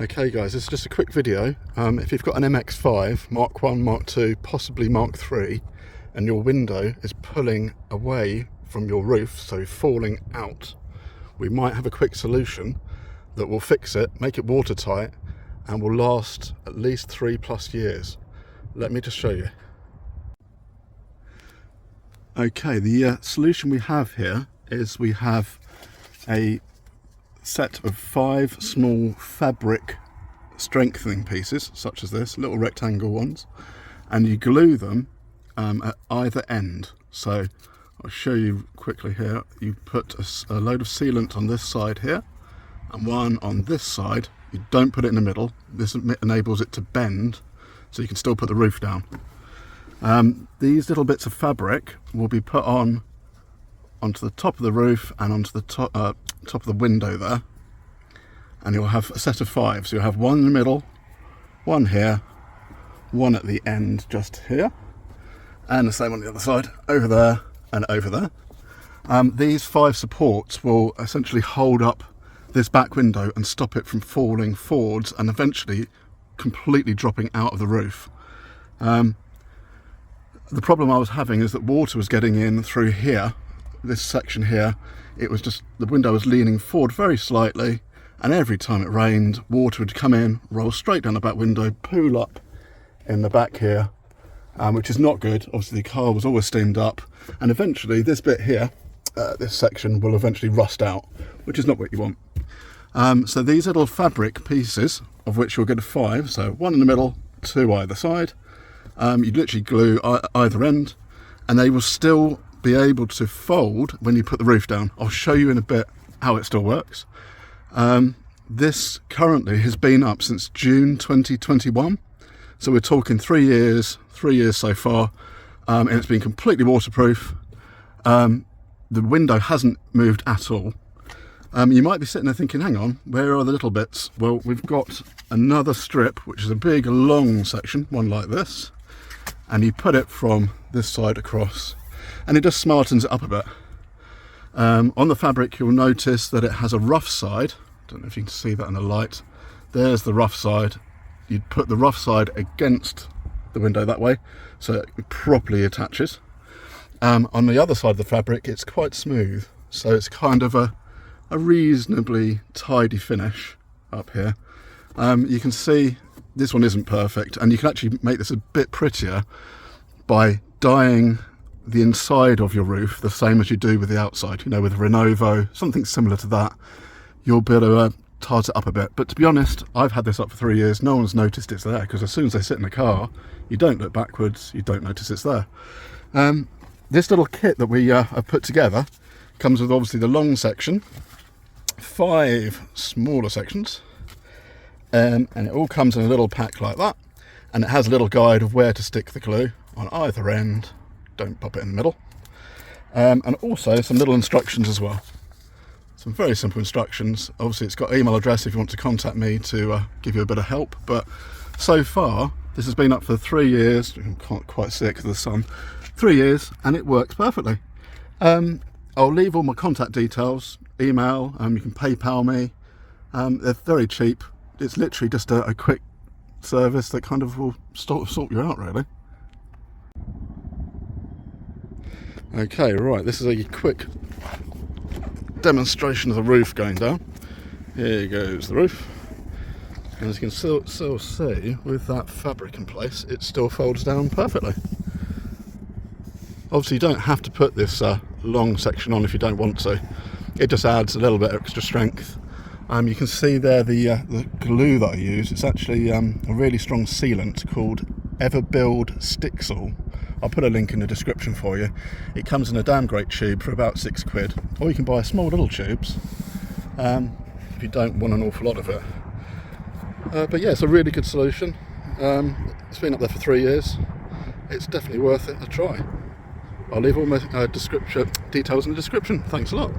Okay guys, this is just a quick video. If you've got an MX5, Mark 1, Mark 2, possibly Mark 3, and your window is pulling away from your roof, so falling out, we might have a quick solution that will fix it, make it watertight, and will last at least 3+ years. Let me just show you. Okay, the solution we have here is we have a set of 5 small fabric strengthening pieces, such as this, little rectangle ones, and you glue them at either end. So I'll show you quickly here. You put a load of sealant on this side here and one on this side. You don't put it in the middle. This enables it to bend so you can still put the roof down. These little bits of fabric will be put onto the top of the roof and onto the top of the window there, and you'll have a set of 5. So you'll have one in the middle, one here, one at the end just here, and the same on the other side, over there and over there. These 5 supports will essentially hold up this back window and stop it from falling forwards and eventually completely dropping out of the roof. The problem I was having is that water was getting in through here, this section here. It was just, the window was leaning forward very slightly, and every time it rained, water would come in, roll straight down the back window, pool up in the back here, which is not good. Obviously the car was always steamed up, and eventually this bit here, this section will eventually rust out, which is not what you want. So these little fabric pieces, of which you'll get 5, so 1 in the middle, 2 either side, you literally glue either end, and they will still be able to fold when you put the roof down. I'll show you in a bit how it still works. This currently has been up since June 2021, so we're talking 3 years so far, and it's been completely waterproof. The window hasn't moved at all. You might be sitting there thinking, hang on, where are the little bits? Well, we've got another strip, which is a big long section, one like this, and you put it from this side across, and it just smartens it up a bit. On the fabric, you'll notice that it has a rough side. Don't know if you can see that in the light. There's the rough side. You'd put the rough side against the window that way, so it properly attaches. On the other side of the fabric, it's quite smooth, so it's kind of a reasonably tidy finish up here. You can see this one isn't perfect, and you can actually make this a bit prettier by dyeing the inside of your roof the same as you do with the outside, you know, with Renovo, something similar to that. You'll be able to tart it up a bit. But to be honest, I've had this up for 3 years. No one's noticed it's there, because as soon as they sit in the car, you don't look backwards, you don't notice it's there. This little kit that we have put together comes with obviously the long section, 5 smaller sections, and it all comes in a little pack like that, and it has a little guide of where to stick the glue on either end. Don't pop it in the middle, and also some little instructions as well. Some very simple instructions. Obviously it's got email address if you want to contact me to give you a bit of help, but so far this has been up for 3 years. I can't quite see it because of the sun. 3 years, and it works perfectly. I'll leave all my contact details, email, you can PayPal me. They're very cheap. It's literally just a quick service that kind of will sort you out, really. Okay, right, this is a quick demonstration of the roof going down. Here goes the roof. And as you can still see, with that fabric in place, it still folds down perfectly. Obviously you don't have to put this long section on if you don't want to. It just adds a little bit of extra strength. You can see there the glue that I use. It's actually a really strong sealant called Everbuild Stixel. I'll put a link in the description for you. It comes in a damn great tube for about £6, or you can buy small little tubes if you don't want an awful lot of it. But yeah, it's a really good solution. It's been up there for 3 years. It's definitely worth it a try. I'll leave all my details in the description. Thanks a lot.